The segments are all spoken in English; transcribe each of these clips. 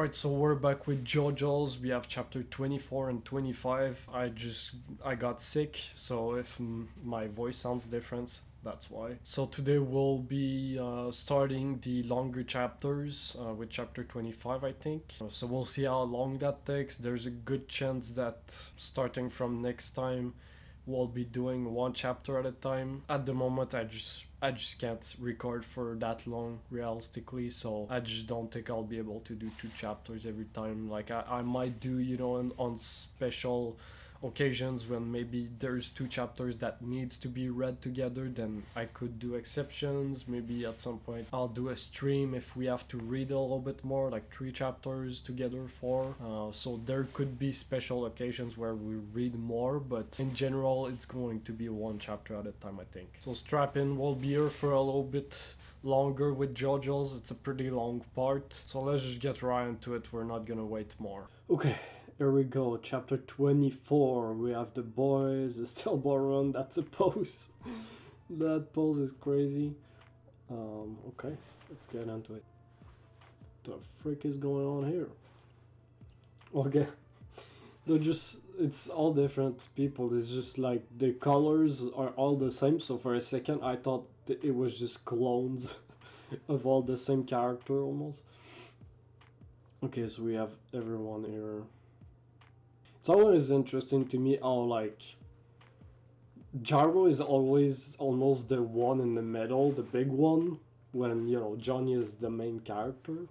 Alright, so we're back with Jojo's. We have chapter 24 and 25. I got sick, so if my voice sounds different, that's why. So today we'll be starting the longer chapters with chapter 25, I think. So we'll see how long that takes. There's a good chance that starting from next time we'll be doing one chapter at a time. At the moment, I just can't record for that long realistically, so I just don't think I'll be able to do 2 chapters every time. Like I might do, on special occasions when maybe there's 2 chapters that needs to be read together, then I could do exceptions. Maybe at some point I'll do a stream if we have to read a little bit more, like 3 chapters together, 4. So there could be special occasions where we read more, but in general it's going to be 1 chapter at a time, I think. So strap in, we'll be here for a little bit longer with Jojo's. It's a pretty long part, so let's just get right into it. We're not gonna wait more. Okay, here we go. Chapter 24. We have the boys, the stillborn run. That's a pose. That pose is crazy. Okay, let's get into it. What the frick is going on here? Okay, it's all different people. It's just like the colors are all the same, so for a second I thought it was just clones of all the same character almost. Okay, so we have everyone here. It's always interesting to me how like Gyro is always almost the one in the middle, the big one, when Johnny is the main character.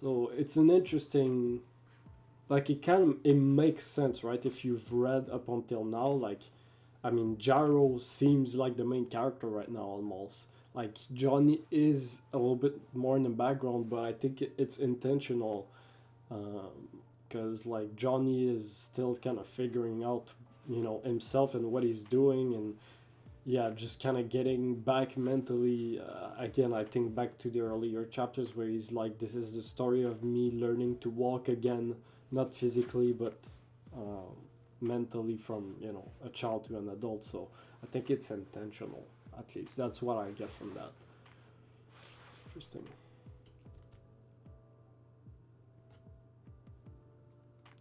So it's an interesting, like it makes sense, right? If you've read up until now, like, I mean, Gyro seems like the main character right now almost. Like Johnny is a little bit more in the background, but I think it's intentional, because like Johnny is still kind of figuring out, himself and what he's doing, and yeah, just kind of getting back mentally. Again, I think back to the earlier chapters where he's like, this is the story of me learning to walk again, not physically, but mentally, from a child to an adult. So I think it's intentional. At least that's what I get from that. Interesting.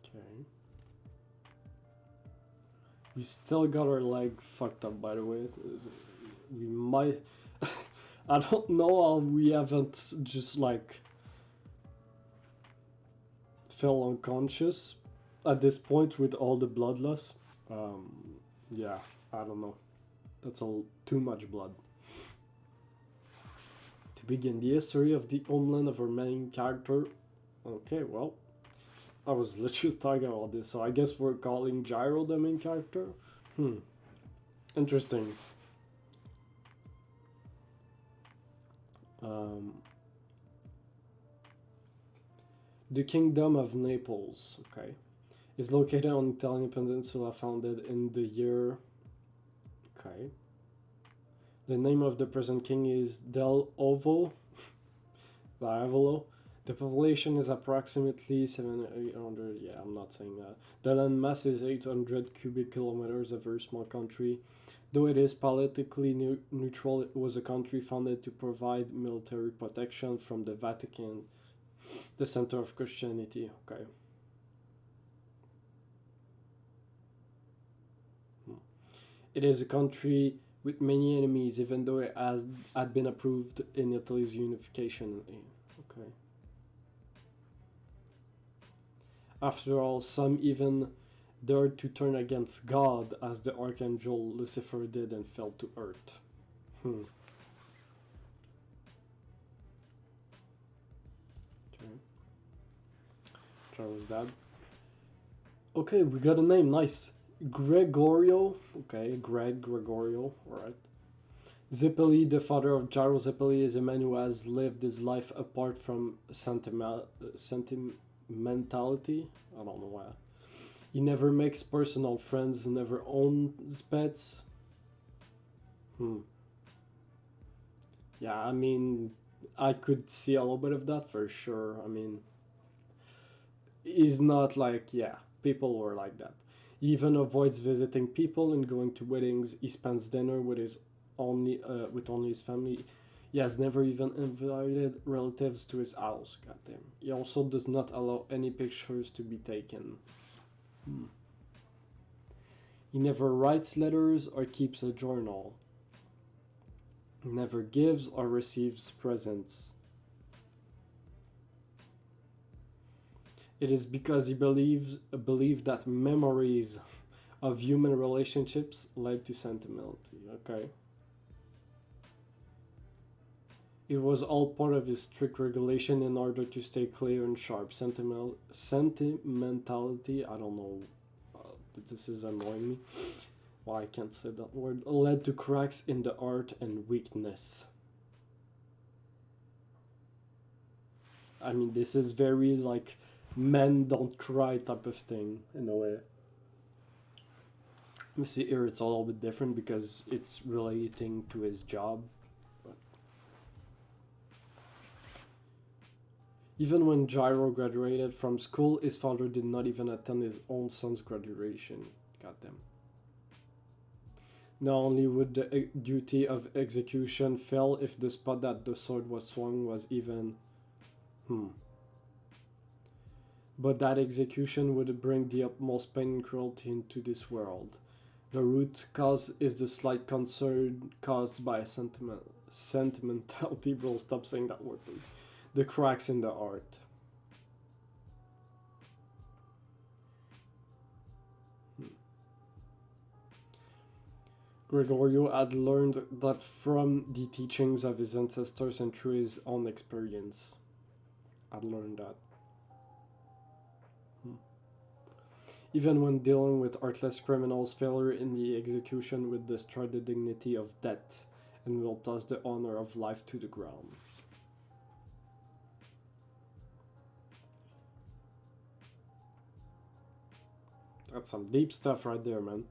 Okay. We still got our leg fucked up, by the way. We might... I don't know how we haven't just like fell unconscious at this point with all the blood loss. Yeah, I don't know. That's all too much blood. To begin the history of the homeland of our main character. Okay, well, I was literally talking about this, so I guess we're calling Gyro the main character? Interesting. The Kingdom of Naples, okay, is located on the Italian peninsula, founded in the year... Okay. The name of the present king is Del Ovo Diavolo. The population is approximately 700. Yeah, I'm not saying that. The land mass is 800 cubic kilometers, a very small country. Though it is politically neutral, it was a country founded to provide military protection from the Vatican, the center of Christianity. Okay. It is a country with many enemies, even though it had been approved in Italy's unification. Okay. After all, some even dared to turn against God, as the archangel Lucifer did, and fell to earth. Okay. That was that. Okay, we got a name. Nice. Gregorio. Okay, Gregorio. Alright. Zeppeli, the father of Gyro Zeppeli, is a man who has lived his life apart from sentimentality. I don't know why. He never makes personal friends, never owns pets. Yeah, I mean, I could see a little bit of that for sure. I mean, he's not like, yeah, people were like that. He even avoids visiting people and going to weddings. He spends dinner with only his family. He has never even invited relatives to his house, goddamn. He also does not allow any pictures to be taken. He never writes letters or keeps a journal. He never gives or receives presents. It is because he believed that memories of human relationships led to sentimentality. Okay. It was all part of his strict regulation in order to stay clear and sharp. Sentimentality, I don't know, this is annoying me. Why I can't say that word. Led to cracks in the art and weakness. I mean, this is very like men don't cry type of thing in a way. Let me see here, it's a little bit different because it's relating to his job. Even when Gyro graduated from school, his father did not even attend his own son's graduation. Goddamn. Not only would the duty of execution fail if the spot that the sword was swung was even... But that execution would bring the utmost pain and cruelty into this world. The root cause is the slight concern caused by a sentimentality. Bro, stop saying that word, please. The cracks in the art. Gregorio had learned that from the teachings of his ancestors and through his own experience. I'd learned that. Even when dealing with artless criminals, failure in the execution would destroy the dignity of death and will toss the honor of life to the ground. That's some deep stuff right there, man.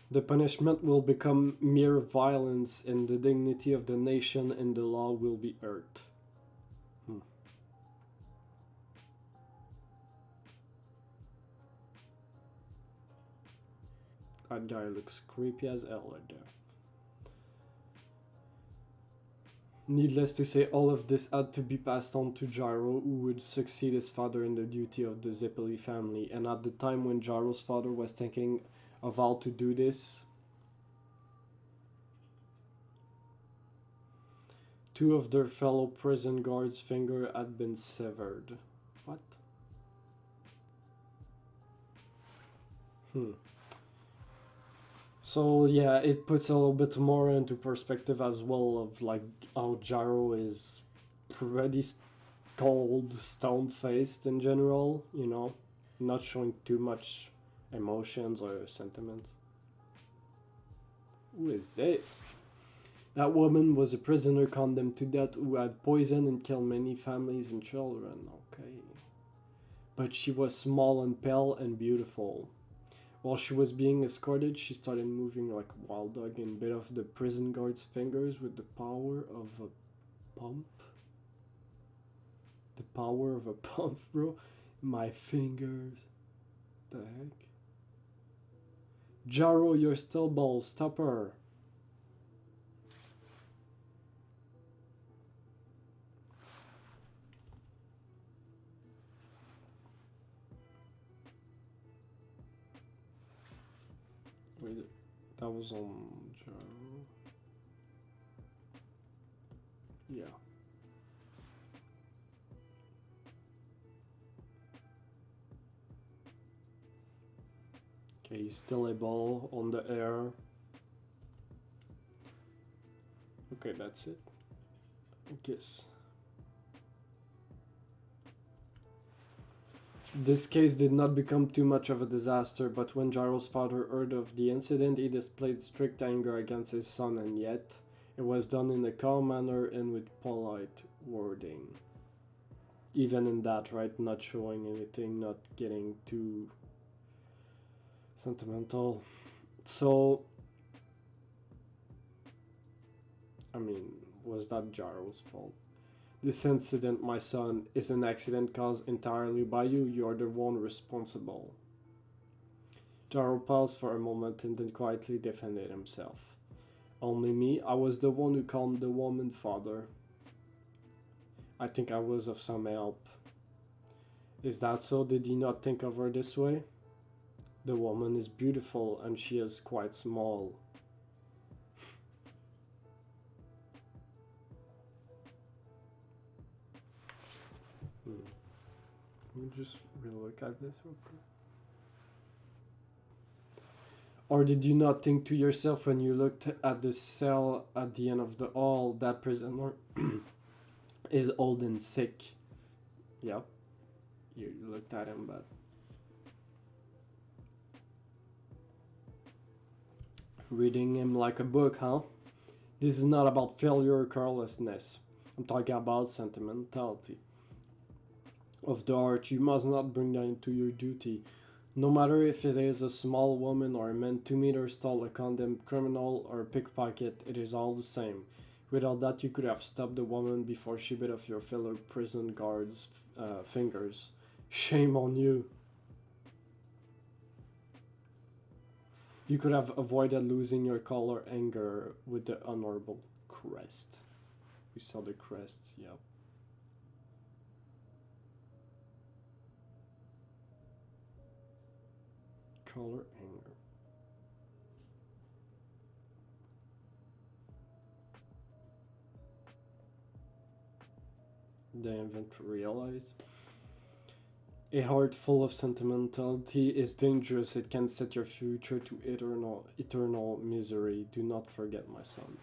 The punishment will become mere violence and the dignity of the nation and the law will be hurt. That guy looks creepy as hell right there. Needless to say, all of this had to be passed on to Gyro, who would succeed his father in the duty of the Zeppeli family. And at the time when Gyro's father was thinking of how to do this, two of their fellow prison guards' fingers had been severed. What? So yeah, it puts a little bit more into perspective as well of like how Gyro is pretty cold, stone-faced in general, you know, not showing too much emotions or sentiments. Who is this? That woman was a prisoner condemned to death who had poisoned and killed many families and children. Okay. But she was small and pale and beautiful. While she was being escorted, she started moving like a wild dog and bit off the prison guard's fingers with the power of a pump. The power of a pump, bro. My fingers. The heck? Gyro, you're still bald. Stop her. Wait, that was on Gyro. Yeah. Okay, he's still a ball on the air. Okay, that's it. I guess. This case did not become too much of a disaster, but when Gyro's father heard of the incident, he displayed strict anger against his son, and yet it was done in a calm manner and with polite wording. Even in that, right? Not showing anything, not getting too sentimental. So, I mean, was that Gyro's fault? This incident, my son, is an accident caused entirely by you. You are the one responsible. Gyro paused for a moment and then quietly defended himself. Only me? I was the one who called the woman father. I think I was of some help. Is that so? Did you not think of her this way? The woman is beautiful and she is quite small. Let me just relook at this real quick. Or did you not think to yourself when you looked at the cell at the end of the hall that prisoner is old and sick? Yep. You looked at him, but reading him like a book, huh? This is not about failure or carelessness. I'm talking about sentimentality. Of the heart, you must not bring that into your duty. No matter if it is a small woman or a man 2 meters tall, a condemned criminal or a pickpocket, it is all the same. Without that, you could have stopped the woman before she bit off your fellow prison guard's fingers. Shame on you. You could have avoided losing your color anger with the honorable crest. We saw the crests, yep. Color anger. The invent realize. A heart full of sentimentality is dangerous. It can set your future to eternal misery. Do not forget, my son.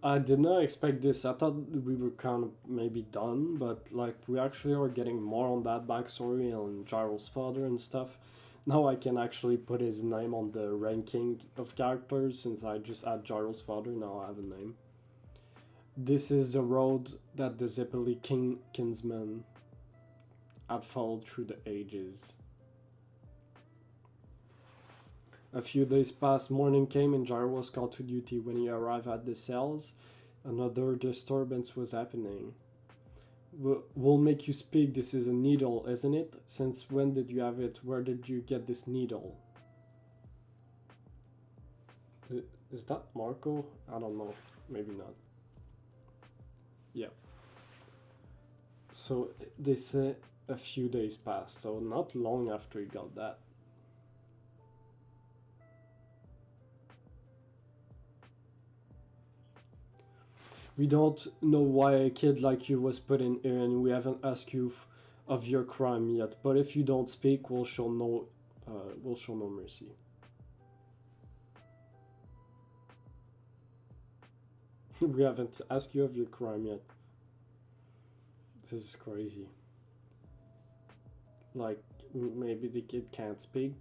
I did not expect this. I thought we were kind of maybe done, but like we actually are getting more on that backstory and Gyro's father and stuff. Now I can actually put his name on the ranking of characters since I just add Gyro's father. Now I have a name. This is the road that the Zeppeli kinsmen had followed through the ages. A few days passed, morning came and Gyro was called to duty. When he arrived at the cells, another disturbance was happening. We'll make you speak. This is a needle, isn't it? Since when did you have it? Where did you get this needle? Is that Marco? I don't know. Maybe not. Yeah. So they say a few days passed, so not long after he got that. We don't know why a kid like you was put in here, and we haven't asked you of your crime yet. But if you don't speak, we'll show no mercy. We haven't asked you of your crime yet. This is crazy. Like, maybe the kid can't speak,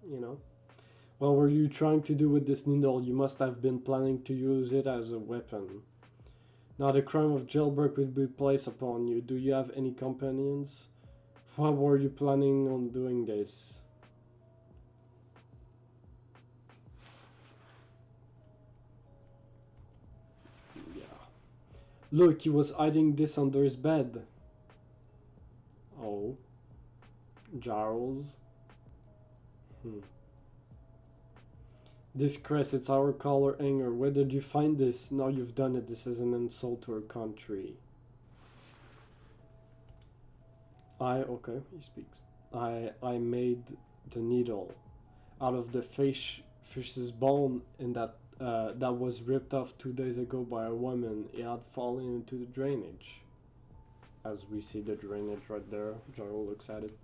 you know? What were you trying to do with this needle? You must have been planning to use it as a weapon. Now the crime of jailbreak will be placed upon you. Do you have any companions? Why were you planning on doing this? Yeah. Look, he was hiding this under his bed. Oh. Giles. This crest, it's our color anger. Where did you find this? Now you've done it. This is an insult to our country. Okay, he speaks. I made the needle out of the fish's bone in that was ripped off 2 days ago by a woman. It had fallen into the drainage. As we see the drainage right there, Gyro looks at it.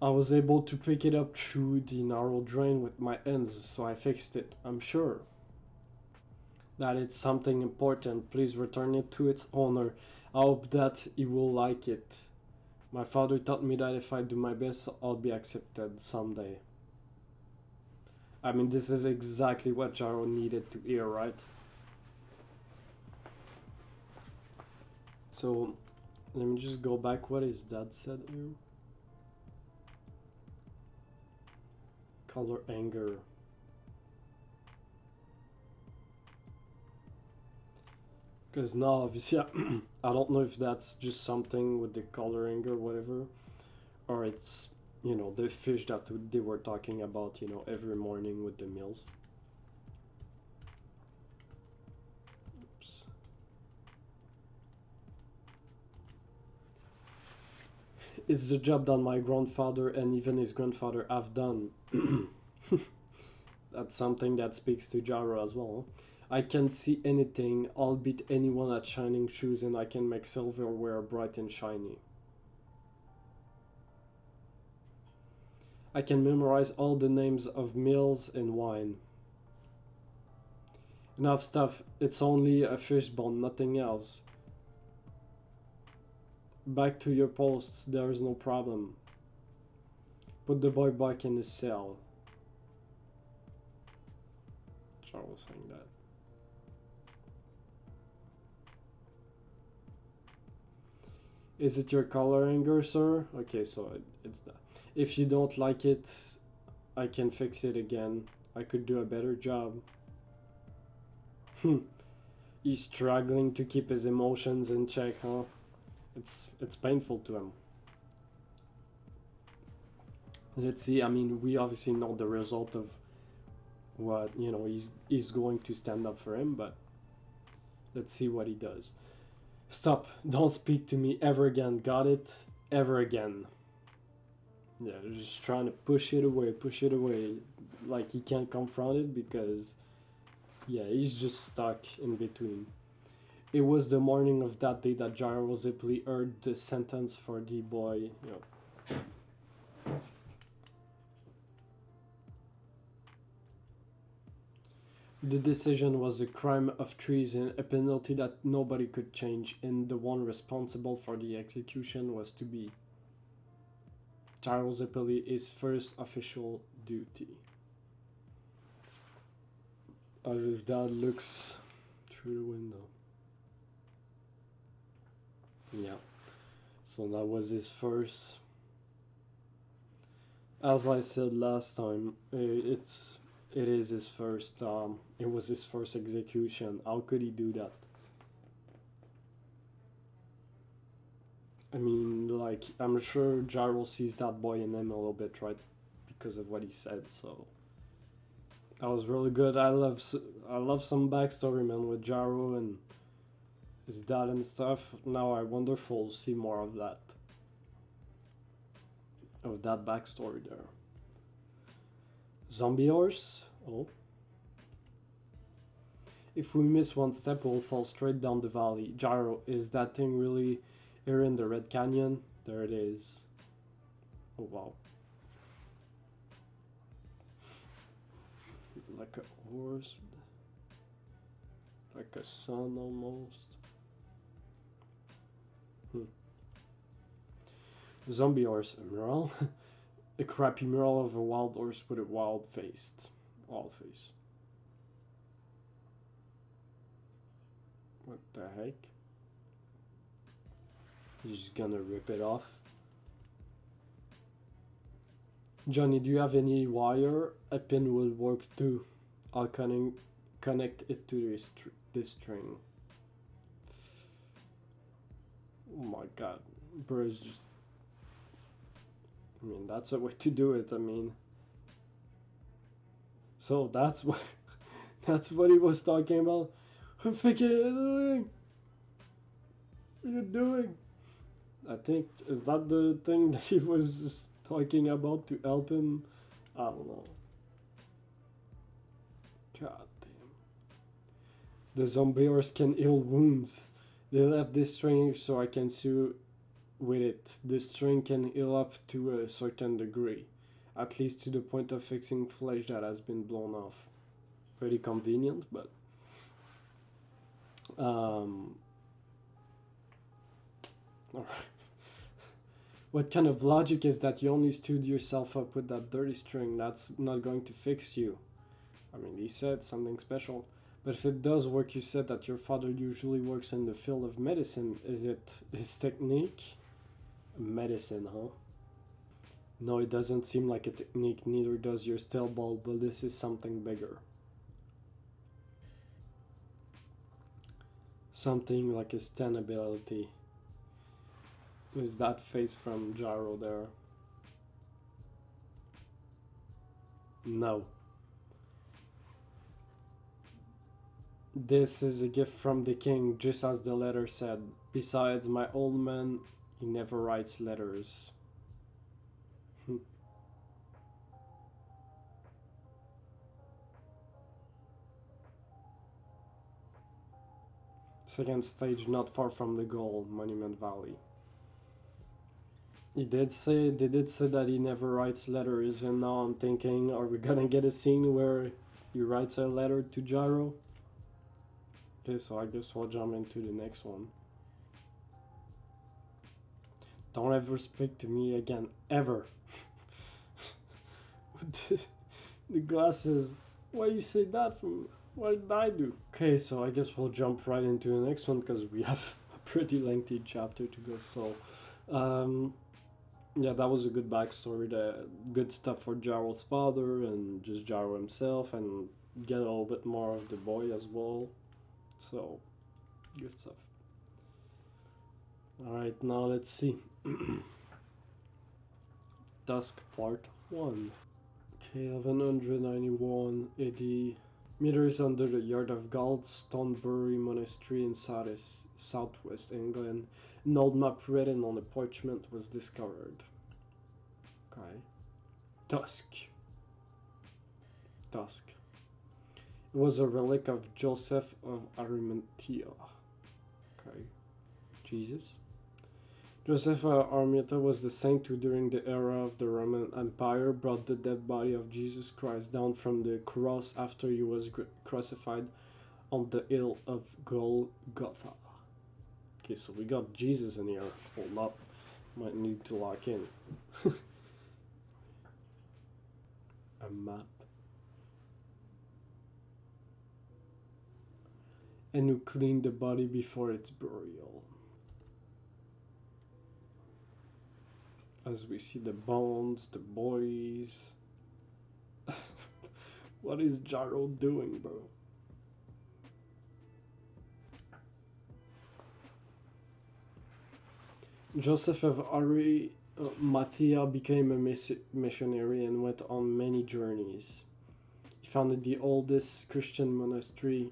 I was able to pick it up through the narrow drain with my hands, so I fixed it. I'm sure that it's something important. Please return it to its owner. I hope that he will like it. My father taught me that if I do my best, I'll be accepted someday. I mean, this is exactly what Gyro needed to hear, right? So, let me just go back. What his dad said here? Color anger. Because now, obviously, I don't know if that's just something with the coloring or whatever, or it's, you know, the fish that they were talking about, you know, every morning with the meals. Oops. It's the job that my grandfather and even his grandfather have done. That's something that speaks to Gyro as well. I can see anything, I'll beat anyone at shining shoes, and I can make silverware bright and shiny. I can memorize all the names of meals and wine. Enough stuff, it's only a fishbone, nothing else. Back to your posts, there's no problem. Put the boy back in his cell. Charles saying that. Is it your color anger, sir? Okay, so it's that. If you don't like it, I can fix it again. I could do a better job. He's struggling to keep his emotions in check, huh? It's painful to him. Let's see. I mean, we obviously know the result of what, you know, he's going to stand up for him, but let's see what he does. Stop! Don't speak to me ever again. Got it? Ever again. Yeah, just trying to push it away. Like he can't confront it because, yeah, he's just stuck in between. It was the morning of that day that Gyro Zipley heard the sentence for the boy, you know. The decision was a crime of treason, a penalty that nobody could change, and the one responsible for the execution was to be Gyro Zipley, his first official duty. As his dad looks through the window. Yeah. So that was his first. As I said last time, it is his first. It was his first execution. How could he do that? I mean, like, I'm sure Gyro sees that boy in him a little bit, right? Because of what he said. So that was really good. I love some backstory, man, with Gyro and his dad and stuff. Now I wonder if we'll see more of that. Of that backstory there. Zombie horse? Oh. If we miss one step, we'll fall straight down the valley. Gyro, is that thing really here in the Red Canyon? There it is. Oh wow. Like a horse. Like a sun almost. Zombie horse, a mural? A crappy mural of a wild horse with a wild face. What the heck? He's just gonna rip it off. Johnny, do you have any wire? A pin will work too. I'll connect it to this string. Oh my god. Bro is just... I mean, that's a way to do it, I mean. So that's what... that's what he was talking about. What are you doing? What are you doing? I think, is that the thing that he was talking about to help him? I don't know. God damn. The zombie horse can heal wounds. They left this string so I can sew with it. The string can heal up to a certain degree, at least to the point of fixing flesh that has been blown off. Pretty convenient, but alright. What kind of logic is that you only stood yourself up with that dirty string? That's not going to fix you. I mean, he said something special. But if it does work, you said that your father usually works in the field of medicine. Is it his technique? Medicine, huh? No, it doesn't seem like a technique, neither does your steel ball, but this is something bigger. something like a stand ability. With that face from Gyro there. No. This is a gift from the king, just as the letter said. Besides, my old man, he never writes letters. Second stage, not far from the goal, Monument Valley. They did say that he never writes letters, and now I'm thinking, are we gonna get a scene where he writes a letter to Gyro? Okay, so I guess we'll jump into the next one. Don't ever speak to me again, ever. The glasses. Why you say that from? What did I do? Okay, so I guess we'll jump right into the next one because we have a pretty lengthy chapter to go. So, yeah, that was a good backstory. The good stuff for Gyro's father and just Gyro himself, and get a little bit more of the boy as well. So, good stuff. Alright, now let's see. Tusk Part 1. Okay, 1191 AD. Meters under the yard of Stonebury Monastery in southwest England, an old map written on a parchment was discovered. Okay. Tusk. It was a relic of Joseph of Arimathea. Okay. Jesus. Joseph of Arimathea was the saint who, during the era of the Roman Empire, brought the dead body of Jesus Christ down from the cross after he was crucified on the hill of Golgotha. Okay, so we got Jesus in here. Hold up. Might need to lock in. A map. And who cleaned the body before its burial. As we see the bones, the boys. What is Gyro doing, bro? Joseph of Arimathea became a missionary and went on many journeys. He founded the oldest Christian monastery,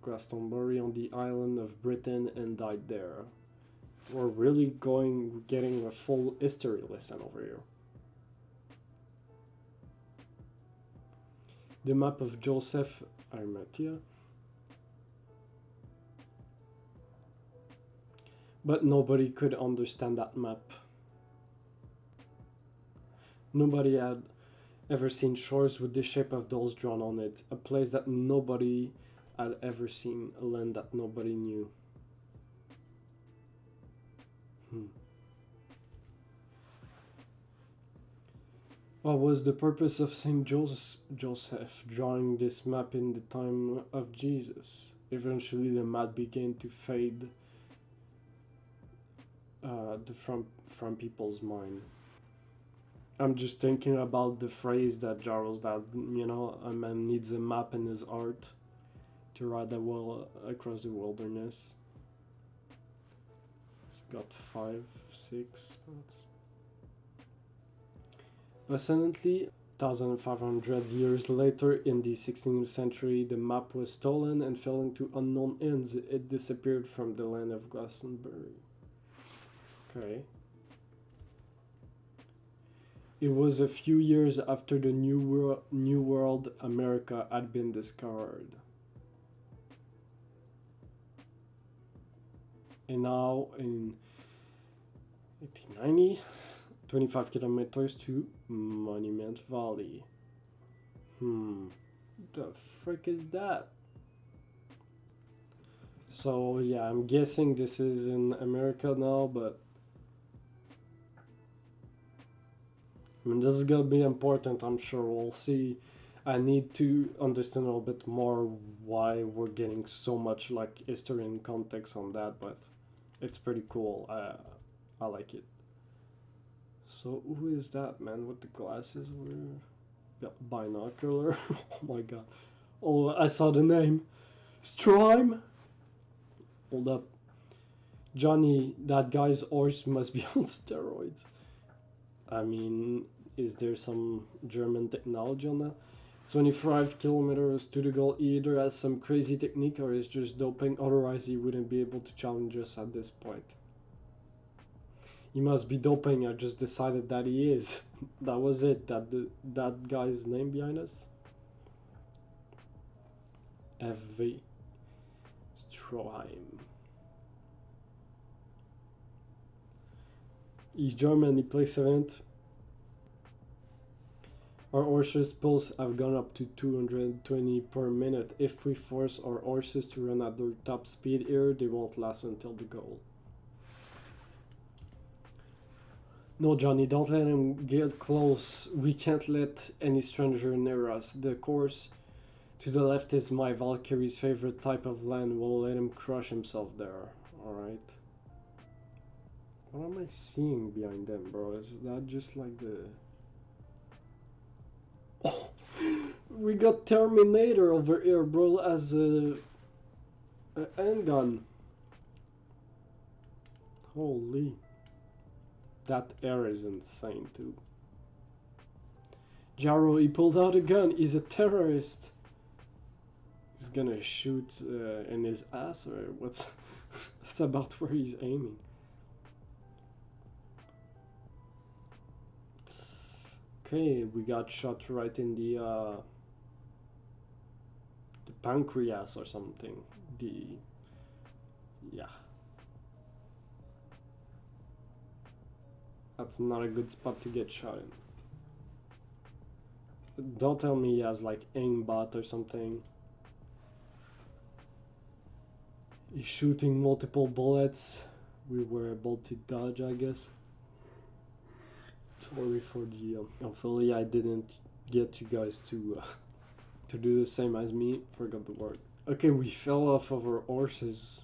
Glastonbury, on the island of Britain and died there. We're really getting a full history lesson over here. The map of Joseph Arimathea. But nobody could understand that map. Nobody had ever seen shores with the shape of those drawn on it. A place that nobody had ever seen. A land that nobody knew. What was the purpose of Saint Joseph drawing this map in the time of Jesus? Eventually the map began to fade from people's mind. I'm just thinking about the phrase that Gyro's that, you know, a man needs a map in his art to ride across the wilderness. Got 5, 6 spots. Recently, 1,500 years later, in the 16th century, the map was stolen and fell into unknown hands. It disappeared from the land of Glastonbury. Okay. It was a few years after the New World America had been discovered. And now in 1890, 25 kilometers to Monument Valley. The frick is that? So yeah, I'm guessing this is in America now, but I mean, this is gonna be important, I'm sure. We'll see. I need to understand a little bit more why we're getting so much like history and context on that, but it's pretty cool. I like it. So who is that man with the glasses? Binocular? Oh my god. Oh, I saw the name. Strime? Hold up. Johnny, that guy's horse must be on steroids. I mean, is there some German technology on that? 25 kilometers to the goal. He either has some crazy technique or is just doping, otherwise he wouldn't be able to challenge us at this point. He must be doping, I just decided that he is. That was it, that guy's name behind us? FV Stroheim. He's German, he plays event. Our horses' pulse have gone up to 220 per minute. If we force our horses to run at their top speed here, they won't last until the goal. No, Johnny, don't let him get close. We can't let any stranger near us. The course to the left is my Valkyrie's favorite type of land. We'll let him crush himself there. Alright. What am I seeing behind them, bro? Is that just like the... Oh, we got Terminator over here, bro, as a handgun. Holy. That air is insane, too. Gyro, he pulled out a gun. He's a terrorist. He's gonna shoot in his ass, or what's... That's about where he's aiming. Okay, we got shot right in the pancreas or something. Yeah. That's not a good spot to get shot in. Don't tell me he has like aimbot or something. He's shooting multiple bullets. We were able to dodge, I guess. Sorry for the... hopefully I didn't get you guys to do the same as me. Forgot the word. Okay, we fell off of our horses.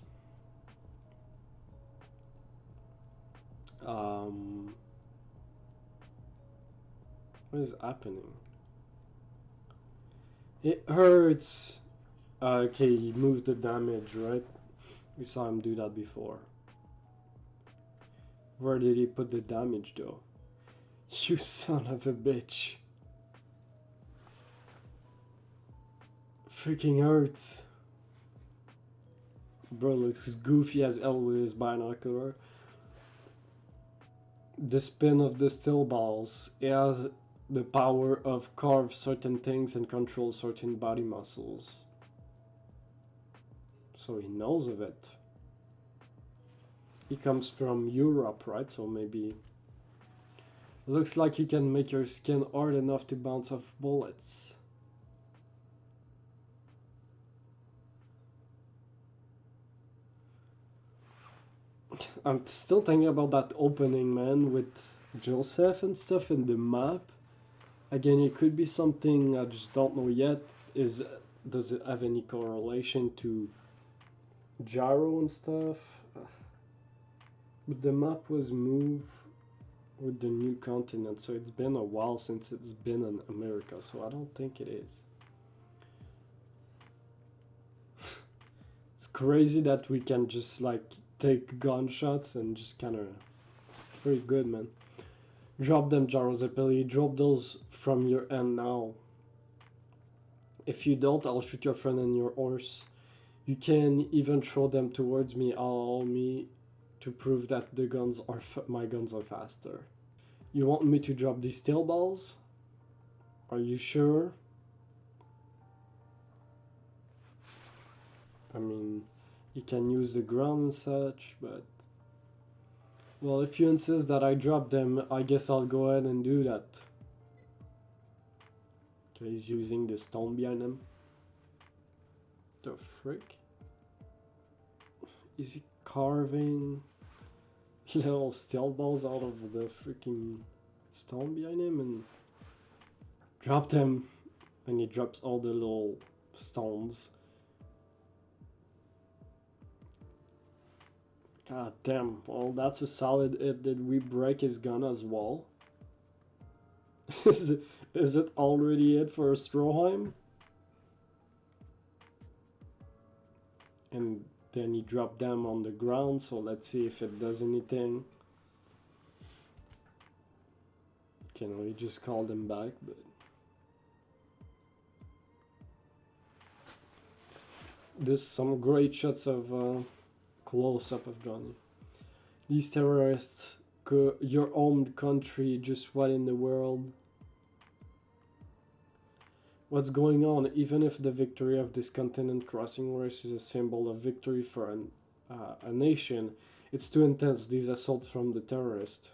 What is happening? It hurts. Okay, he moved the damage, right? We saw him do that before. Where did he put the damage though? You son of a bitch. Freaking hurts. Bro looks goofy as hell with his binocular. The spin of the still balls. It has the power of carve certain things and control certain body muscles. So he knows of it. He comes from Europe, right? So maybe... Looks like you can make your skin hard enough to bounce off bullets. I'm still thinking about that opening, man, with Joseph and stuff in the map. Again, it could be something I just don't know yet. Does it have any correlation to Gyro and stuff? But the map was moved with the new continent, so it's been a while since it's been in America, so I don't think it is. It's crazy that we can just like take gunshots and just kind of... Pretty good, man. Drop them, Gyro Zeppeli. Drop those from your end now. If you don't, I'll shoot your friend and your horse. You can even throw them towards me. Allow me to prove that the guns are my guns are faster. You want me to drop these steel balls? Are you sure? I mean, you can use the ground and such, but... Well, if you insist that I drop them, I guess I'll go ahead and do that. Okay, he's using the stone behind him. The frick? Is he carving little steel balls out of the freaking stone behind him and drop them? And he drops all the little stones. God damn, well that's a solid hit. Did we break his gun as well? Is it already it for Stroheim? And Then he dropped them on the ground, so let's see if it does anything. Can we just call them back? But there's some great shots of close-up of Johnny. These terrorists, your own country, just what in the world? What's going on? Even if the victory of this continent crossing race is a symbol of victory for a nation, it's too intense, these assaults from the terrorists.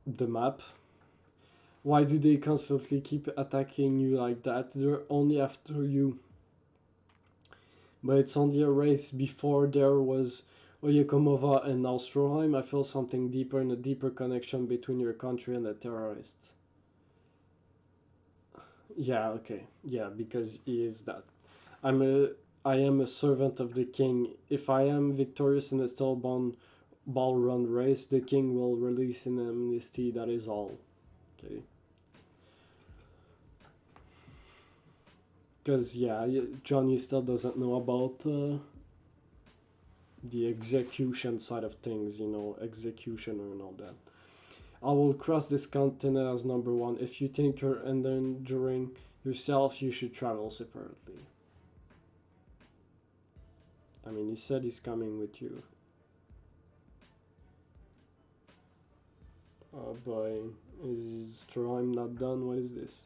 The map. Why do they constantly keep attacking you like that? They're only after you. But it's only a race. Before there was Oyekomova and now Stroheim. I feel something deeper and a deeper connection between your country and the terrorists. Yeah, okay. Yeah, because he is that. I am a servant of the king. If I am victorious in the Stillborn ball run race, the king will release an amnesty, that is all. Okay. Because, yeah, Johnny still doesn't know about the execution side of things, you know, executioner and all that. I will cross this continent as number one. If you think you're endangering yourself, you should travel separately. I mean, he said he's coming with you. Oh boy, is Stroheim not done? What is this?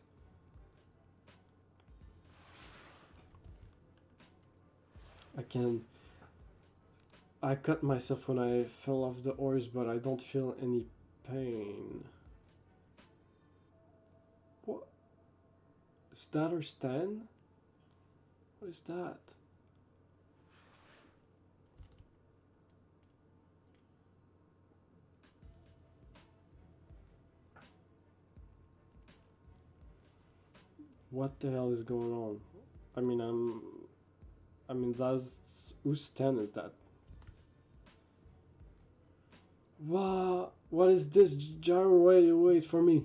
I cut myself when I fell off the horse, but I don't feel any pain. What? Is that her stand? What is that? What the hell is going on? I mean, that's whose stand is that? Wow, what is this? Gyro, wait for me.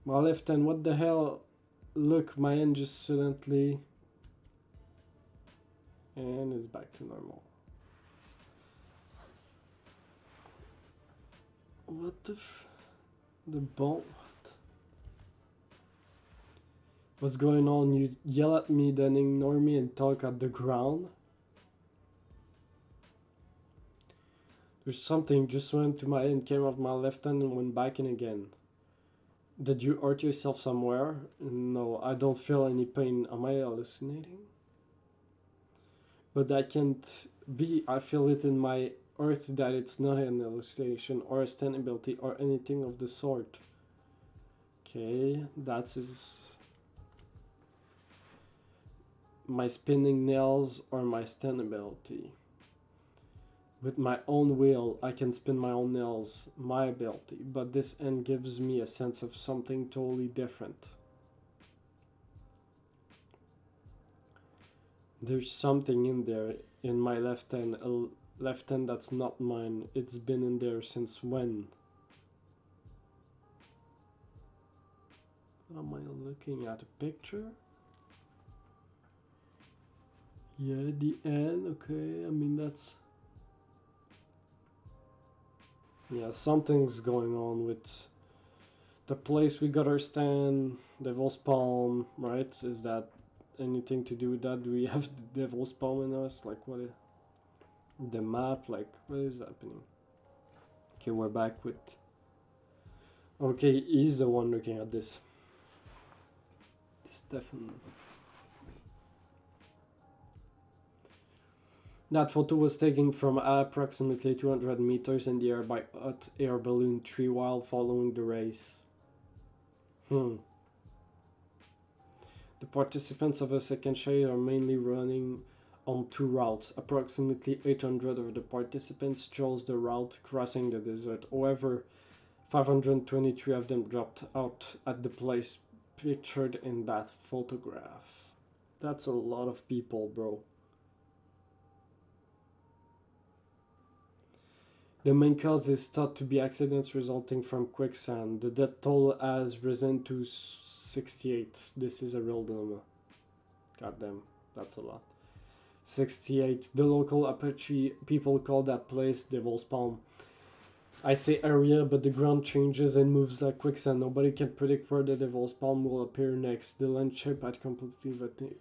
My left hand, what the hell? Look, my hand just suddenly... And it's back to normal. What the the bone? What's going on? You yell at me, then ignore me and talk at the ground? There's something just went to my hand, came off my left hand and went back in again. Did you hurt yourself somewhere? No, I don't feel any pain. Am I hallucinating? But that can't be. I feel it in my earth that it's not an hallucination or a stand ability or anything of the sort. Okay, that's his... My spinning nails or my stand ability. With my own will, I can spin my own nails, my ability, but this end gives me a sense of something totally different. There's something in there, in my left hand, a left hand that's not mine. It's been in there since when? Am I looking at a picture? Yeah, the end, okay, I mean that's... Yeah, something's going on with the place we got our stand, Devil's Palm, right? Is that anything to do with that? Do we have the Devil's Palm in us? Like, what is the map? Like, what is happening? Okay, we're back with... Okay, he's the one looking at this. Stefan. That photo was taken from approximately 200 meters in the air by hot air balloon 3 while following the race. The participants of a second shade are mainly running on 2 routes. Approximately 800 of the participants chose the route crossing the desert. However, 523 of them dropped out at the place pictured in that photograph. That's a lot of people, bro. The main cause is thought to be accidents resulting from quicksand. The death toll has risen to 68. This is a real dilemma. God damn, that's a lot. 68. The local Apache people call that place Devil's Palm. I say area, but the ground changes and moves like quicksand. Nobody can predict where the Devil's Palm will appear next. The landscape had completely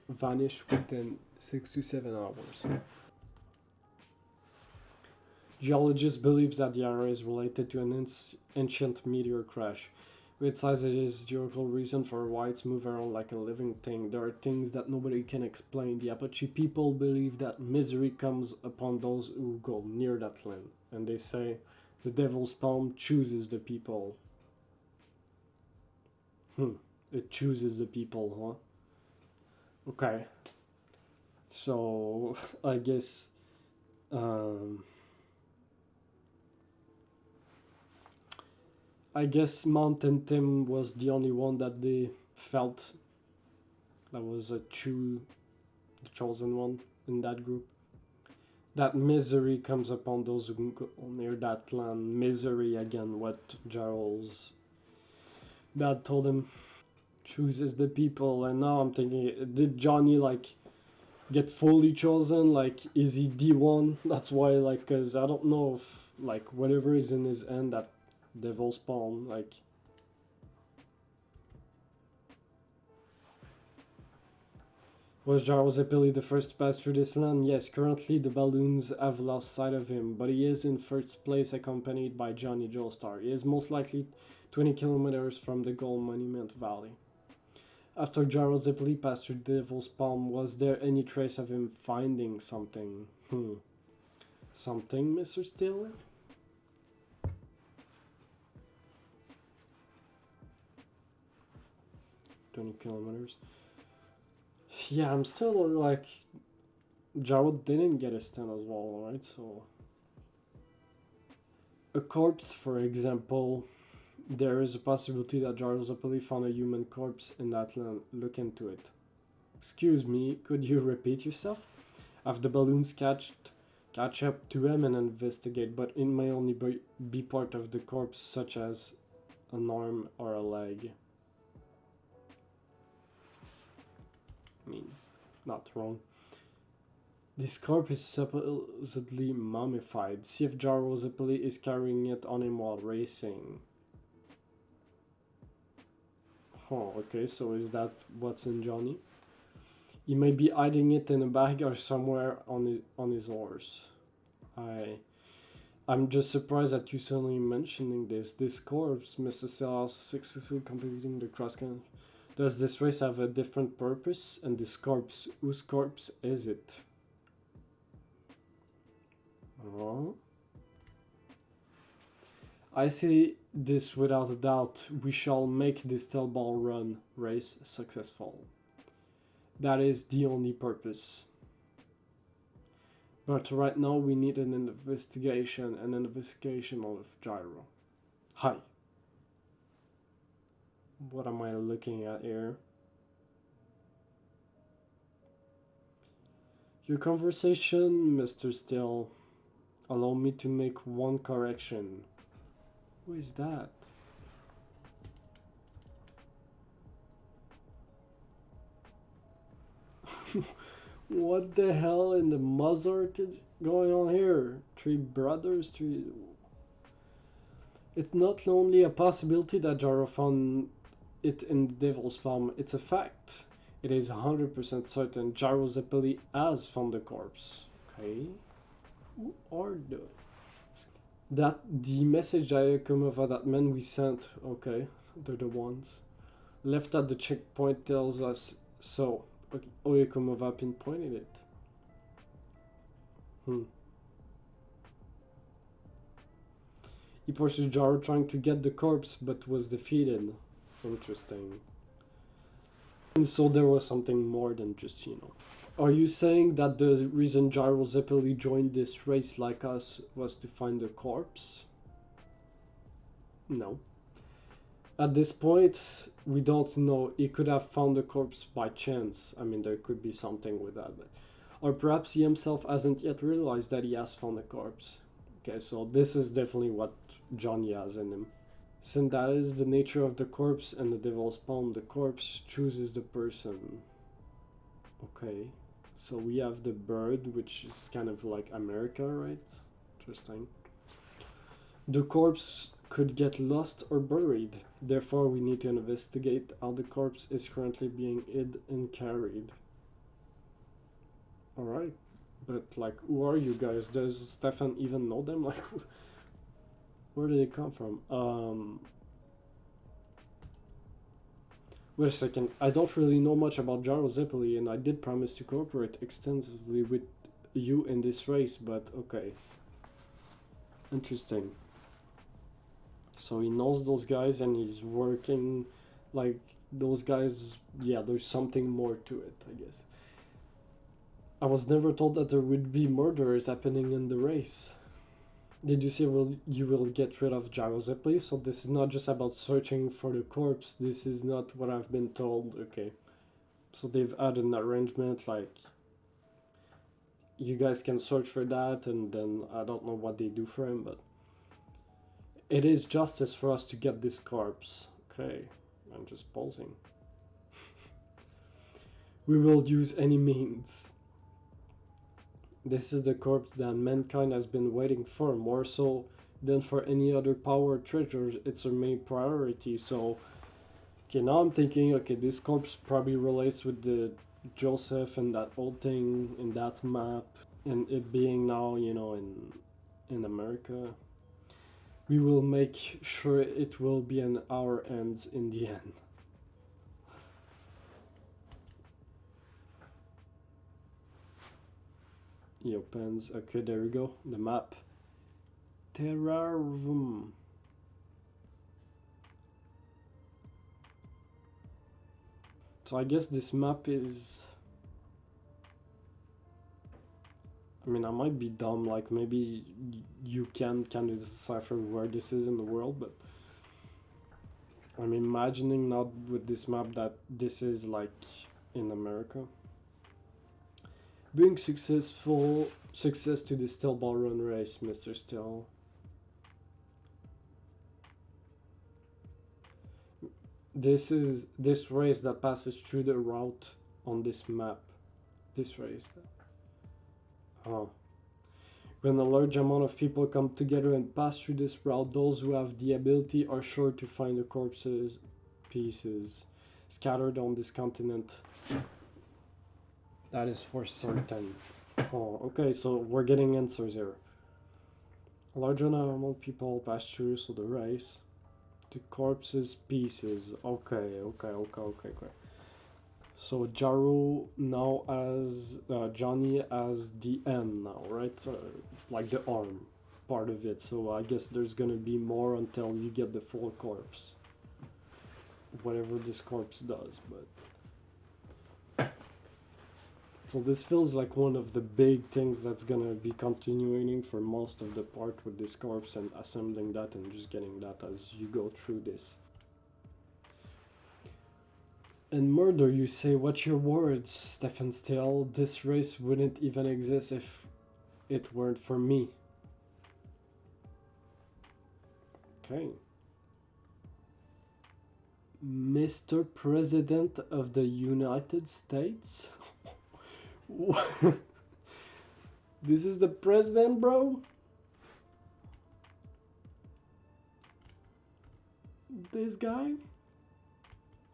vanished within 6 to 7 hours. Geologists believe that the area is related to an ancient meteor crash. With size, it is geological reason for why it's moving around like a living thing. There are things that nobody can explain. The Apache people believe that misery comes upon those who go near that land. And they say the Devil's Palm chooses the people. It chooses the people, huh? Okay. So, I guess... I guess Mountain Tim was the only one that they felt that was the chosen one in that group. That misery comes upon those who go near that land. Misery, again, what Gyro's dad told him. Chooses the people, and now I'm thinking, did Johnny, like, get fully chosen? Like, is he D1? That's why, like, because I don't know if, like, whatever is in his end, that Devil's Palm, like... Was Gyro Zeppeli the first to pass through this land? Yes, currently the balloons have lost sight of him, but he is in first place accompanied by Johnny Joestar. He is most likely 20 kilometers from the Gold Monument Valley. After Gyro Zeppeli passed through Devil's Palm, was there any trace of him finding something? Something, Mr. Steele? 20 kilometers. Yeah, I'm still like... Gyro didn't get a stand as well, right? So... A corpse, for example. There is a possibility that Gyro Zeppeli found a human corpse in that land. Look into it. Excuse me, could you repeat yourself? Have the balloons catch up to him and investigate, but it may only be part of the corpse, such as an arm or a leg. I mean, not wrong. This corpse is supposedly mummified. See if Gyro Zeppeli is carrying it on him while racing. Oh, okay, so is that what's in Johnny? He may be hiding it in a bag or somewhere on his horse. I'm just surprised that you suddenly mentioning this. This corpse, Mr. Salas, successfully completing the cross-country. Does this race have a different purpose? And this corpse, whose corpse is it? Oh. I say this without a doubt. We shall make this Tell Ball Run race successful. That is the only purpose. But right now we need an investigation of Gyro. Hi. What am I looking at here? Your conversation, Mr. Steele. Allow me to make one correction. Who is that? What the hell in the Mozart is going on here? Three brothers, three... It's not only a possibility that Gyro found it in the Devil's Palm, it's a fact. It is 100% certain Gyro Zeppeli has found the corpse. Okay. Who are the... The message Ayakumova, that man we sent, okay, they're the ones. Left at the checkpoint tells us so. Okay, Ayakumova pinpointed it. He pursued Gyro trying to get the corpse, but was defeated. Interesting. And so there was something more than just, you know. Are you saying that the reason Gyro Zeppeli joined this race like us was to find the corpse? No. At this point, we don't know. He could have found the corpse by chance. I mean, there could be something with that. But... Or perhaps he himself hasn't yet realized that he has found the corpse. Okay, so this is definitely what Johnny has in him. Since that is the nature of the corpse and the devil's palm, the corpse chooses the person. Okay. So we have the bird, which is kind of like America, right? Interesting. The corpse could get lost or buried. Therefore, we need to investigate how the corpse is currently being hid and carried. Alright. But, like, who are you guys? Does Stefan even know them? Like, where did they come from? Wait a second. I don't really know much about Gyro Zeppeli, and I did promise to cooperate extensively with you in this race, but okay. Interesting. So he knows those guys and he's working like those guys. Yeah, there's something more to it, I guess. I was never told that there would be murders happening in the race. Did you say you will get rid of Gyro Zeppeli? So this is not just about searching for the corpse. This is not what I've been told. Okay. So they've had an arrangement like you guys can search for that, and then I don't know what they do for him, but it is justice for us to get this corpse. Okay, I'm just pausing. We will use any means. This is the corpse that mankind has been waiting for, more so than for any other power or treasures. It's our main priority. So, okay, now I'm thinking, okay, this corpse probably relates with the Joseph and that old thing in that map, and it being now, you know, in America. We will make sure it will be in our hands in the end. He opens. Okay, there we go. The map. Terrarium. So I guess this map is... I mean, I might be dumb, like maybe you can kind of decipher where this is in the world, but I'm imagining not with this map that this is like in America. Bring success to the Still Ball Run race, Mr. Still. This is this race that passes through the route on this map. This race. Oh. When a large amount of people come together and pass through this route, those who have the ability are sure to find the corpses, pieces, scattered on this continent. That is for certain. Oh, okay, so we're getting answers here. A large amount of people pass through, so the race. The corpses, pieces. Okay. So Gyro now as Johnny as the end now, right? Like the arm part of it. So I guess there's gonna be more until you get the full corpse. Whatever this corpse does, but... So this feels like one of the big things that's gonna be continuing for most of the part with this corpse and assembling that and just getting that as you go through this. And murder, you say, what's your words, Stefan Still? This race wouldn't even exist if it weren't for me. Okay. Mr. President of the United States? This is the president, bro? This guy?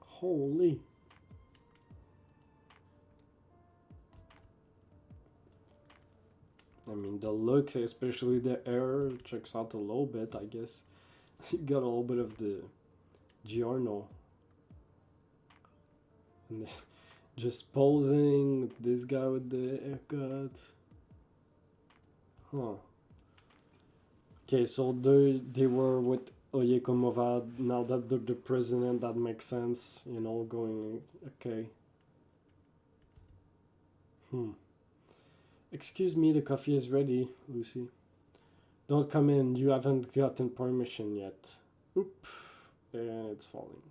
Holy. I mean, the look, especially the hair, checks out a little bit, I guess. You got a little bit of the Giorno. And just posing, this guy with the haircut. Huh. Okay, so they were with Oyekomova. Now that they're the president, that makes sense, you know, going... Okay. Excuse me, the coffee is ready, Lucy. Don't come in, you haven't gotten permission yet. Oop. And it's falling.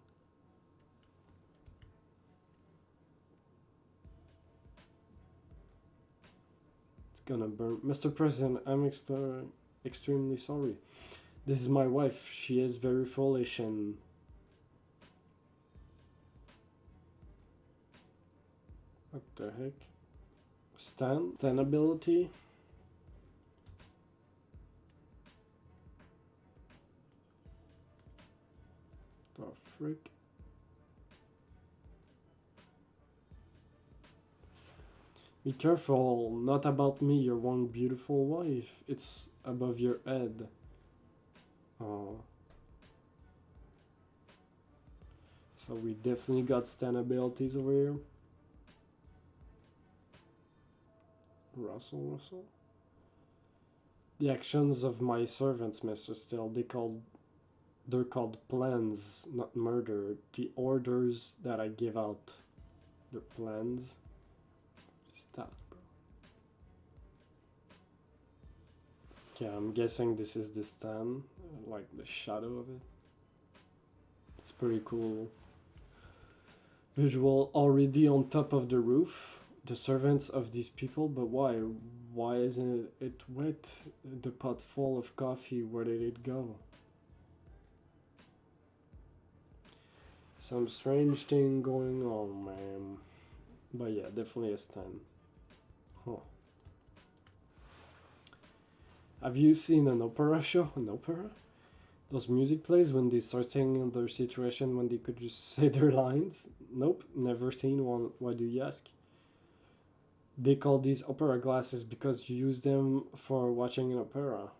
It's gonna burn. Mr. President, I'm extremely sorry. This is my wife. She is very foolish and... What the heck? Stand ability? The frick? Be careful, not about me, your one beautiful wife. It's above your head. Oh. So we definitely got stand abilities over here. Russell. The actions of my servants, Mr. Still, they're called plans, not murder. The orders that I give out, they're plans. Stop, bro. Okay, I'm guessing this is the stand, like the shadow of it. It's pretty cool. Visual already on top of the roof. The servants of these people, but why? Why isn't it wet? The pot full of coffee, where did it go? Some strange thing going on, man. But yeah, definitely a stand. Huh. Have you seen an opera show? An opera? Those music plays when they start saying their situation when they could just say their lines? Nope, never seen one. Why do you ask? They call these opera glasses because you use them for watching an opera.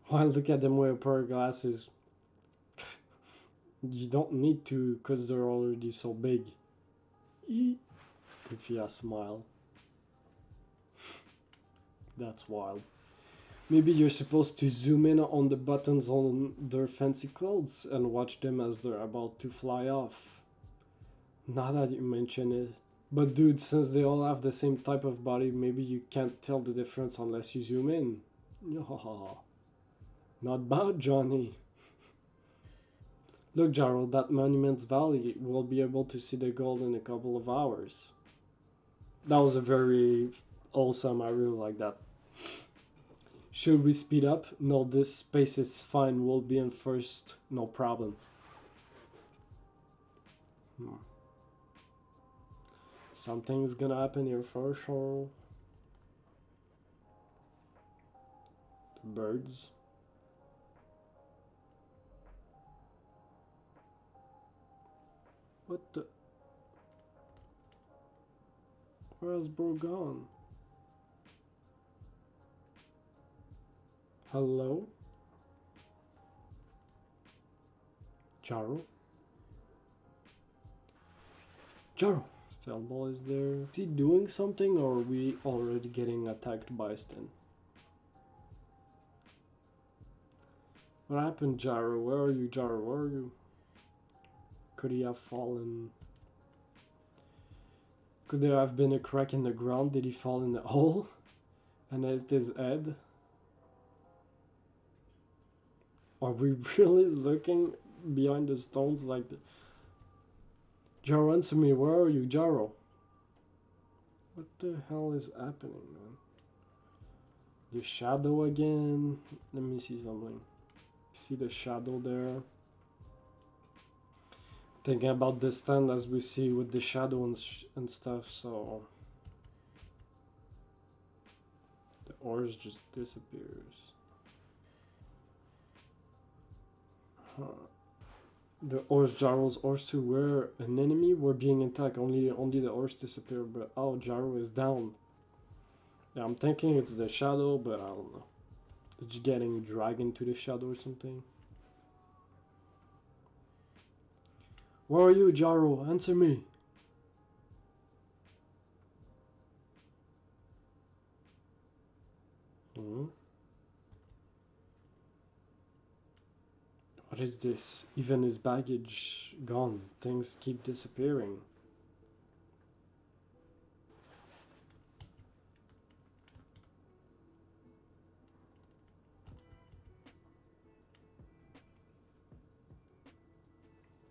Why look at them with opera glasses? You don't need to because they're already so big. Goofy ass smile. That's wild. Maybe you're supposed to zoom in on the buttons on their fancy clothes and watch them as they're about to fly off. Now that you mention it. But dude, since they all have the same type of body, maybe you can't tell the difference unless you zoom in. Not bad, Johnny. Look, Gyro, that Monument's Valley, we'll be able to see the gold in a couple of hours. That was a very awesome, I really like that. Should we speed up? No, this pace is fine, we'll be in first, no problem. Something's gonna happen here for sure. The birds. What the? Where's bro gone? Hello? Gyro? Gyro! Stelball is there. Is he doing something or are we already getting attacked by Sten? What happened, Gyro? Where are you, Gyro? Where are you? Could he have fallen? Could there have been a crack in the ground? Did he fall in the hole? And hit his head? Are we really looking behind the stones like the... Gyro, answer me. Where are you, Gyro? What the hell is happening, man? The shadow again? Let me see something. See the shadow there? Thinking about the stand as we see with the shadow and stuff, so... The horse just disappears. Huh. The horse, Gyro's horse too, were an enemy, were being attacked, only the horse disappeared, but oh, Gyro is down. Yeah, I'm thinking it's the shadow, but I don't know. Is he getting dragged into the shadow or something? Where are you, Gyro? Answer me! What is this? Even his baggage gone. Things keep disappearing.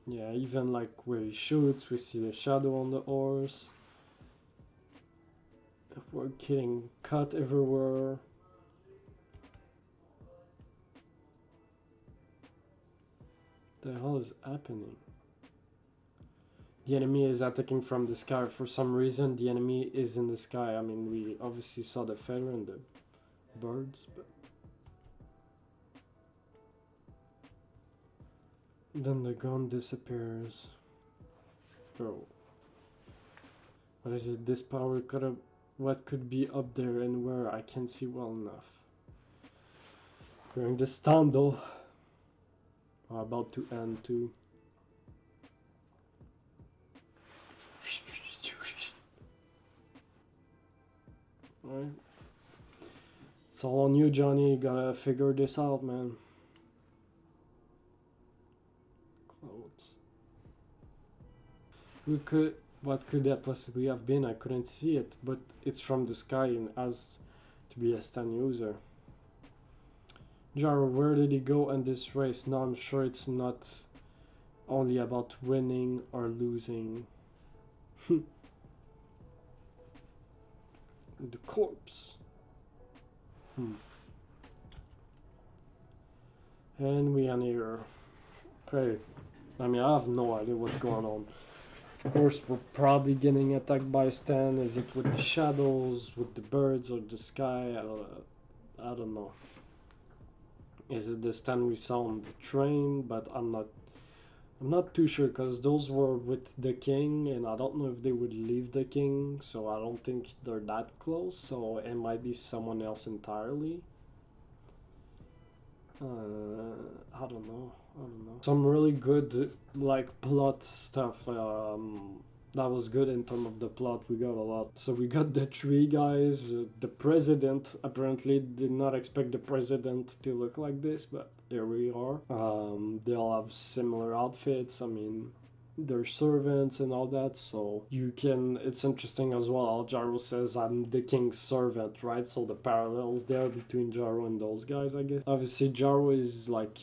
Yeah, even like where he shoots, we see the shadow on the horse. We're getting cut everywhere. The hell is happening? The enemy is attacking from the sky. For some reason, the enemy is in the sky. I mean, we obviously saw the feather and the birds, but... Then the gun disappears. Bro. What is it? This power could have... What could be up there and where? I can't see well enough. We're in the stand though. We're about to end too. Alright. It's all on you, Johnny. You gotta figure this out, man. Clouds. What could that possibly have been? I couldn't see it, but it's from the sky and has to be a stand user. Gyro, where did he go in this race? Now I'm sure it's not only about winning or losing. The corpse. And we are here. Okay. I mean, I have no idea what's going on. Of course, we're probably getting attacked by a stand. Is it with the shadows, with the birds, or the sky? I don't know. Is it the stand we saw on the train? But I'm not too sure, because those were with the king, and I don't know if they would leave the king, so I don't think they're that close, so it might be someone else entirely. I don't know. Some really good, like, plot stuff. That was good in terms of the plot. We got a lot. So we got the three guys. The president apparently did not expect the president to look like this, but here we are. They all have similar outfits. I mean, they're servants and all that, so you can... It's interesting as well how Gyro says, I'm the king's servant, right? So the parallels there between Gyro and those guys, I guess. Obviously, Gyro is like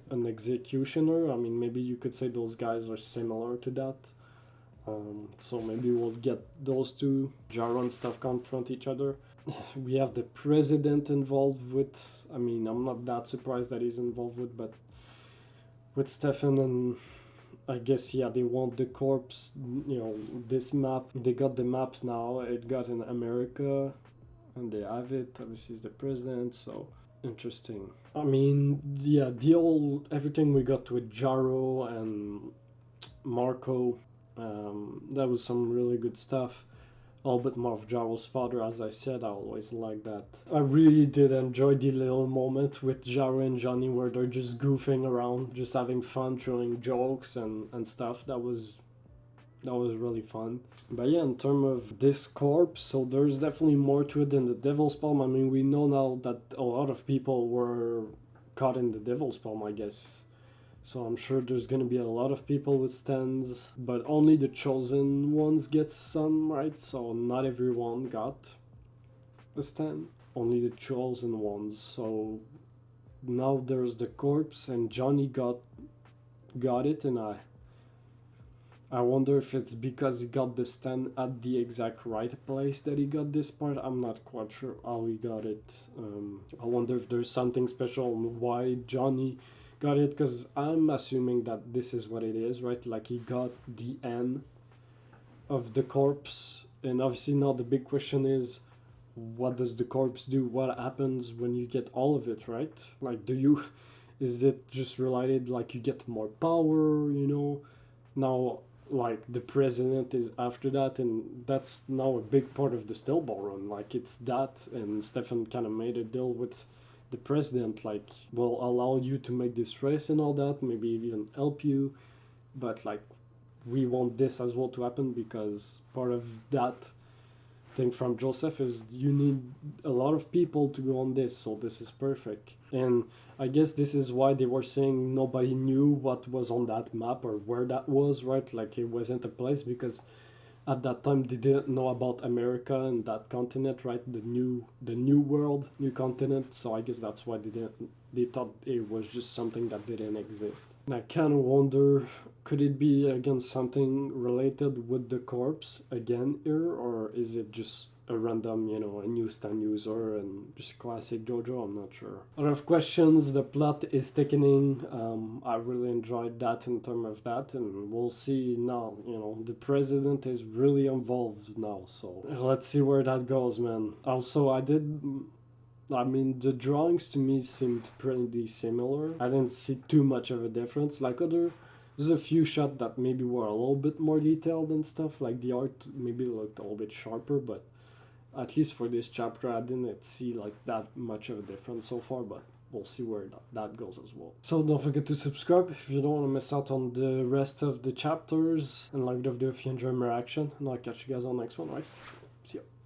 an executioner. I mean, maybe you could say those guys are similar to that. So maybe we'll get those two, Gyro and stuff, confront each other. We have the president involved with... I mean, I'm not that surprised that he's involved with, but with Stefan and... I guess, yeah, they want the corpse, you know, this map. They got the map now. It got in America, and they have it. Obviously, he's the president, so interesting. I mean, yeah, everything we got with Gyro and Marco, that was some really good stuff. All but more of Gyro's father, as I said, I always like that. I really did enjoy the little moment with Gyro and Johnny where they're just goofing around, just having fun, throwing jokes and stuff. That was really fun. But yeah, in terms of this corpse, so there's definitely more to it than the Devil's Palm. I mean, we know now that a lot of people were caught in the Devil's Palm, I guess. So I'm sure there's gonna be a lot of people with stands, but only the chosen ones get some, right? So not everyone got a stand, only the chosen ones. So now there's the corpse, and Johnny got it, and I wonder if it's because he got the stand at the exact right place that he got this part. I'm not quite sure how he got it. I wonder if there's something special on why Johnny got it, because I'm assuming that this is what it is, right? Like, he got the end of the corpse, and obviously now the big question is, what does the corpse do? What happens when you get all of it, right? Like, is it just related, like, you get more power, you know? Now, like, the president is after that, and that's now a big part of the Stillball run. Like, it's that, and Stefan kind of made a deal with the president, like, will allow you to make this race and all that, maybe even help you, but like, we want this as well to happen, because part of that thing from Joseph is you need a lot of people to go on this, so this is perfect. And I guess this is why they were saying nobody knew what was on that map or where that was, right? Like, it wasn't a place, because at that time they didn't know about America and that continent, right? The new world, new continent. So I guess that's why they thought it was just something that didn't exist. And I kind of wonder, could it be again something related with the corpse again here, or is it just a random, you know, a newsstand user and just classic Jojo, I'm not sure. A lot of questions, the plot is thickening. I really enjoyed that in terms of that, and we'll see now, you know, the president is really involved now, so let's see where that goes, man. Also, I mean, the drawings to me seemed pretty similar. I didn't see too much of a difference. There's a few shots that maybe were a little bit more detailed and stuff. Like the art maybe looked a little bit sharper, but at least for this chapter, I didn't see like that much of a difference so far. But we'll see where that goes as well. So don't forget to subscribe if you don't want to miss out on the rest of the chapters, and like the video if you enjoy my reaction. And I'll catch you guys on the next one, right? See ya.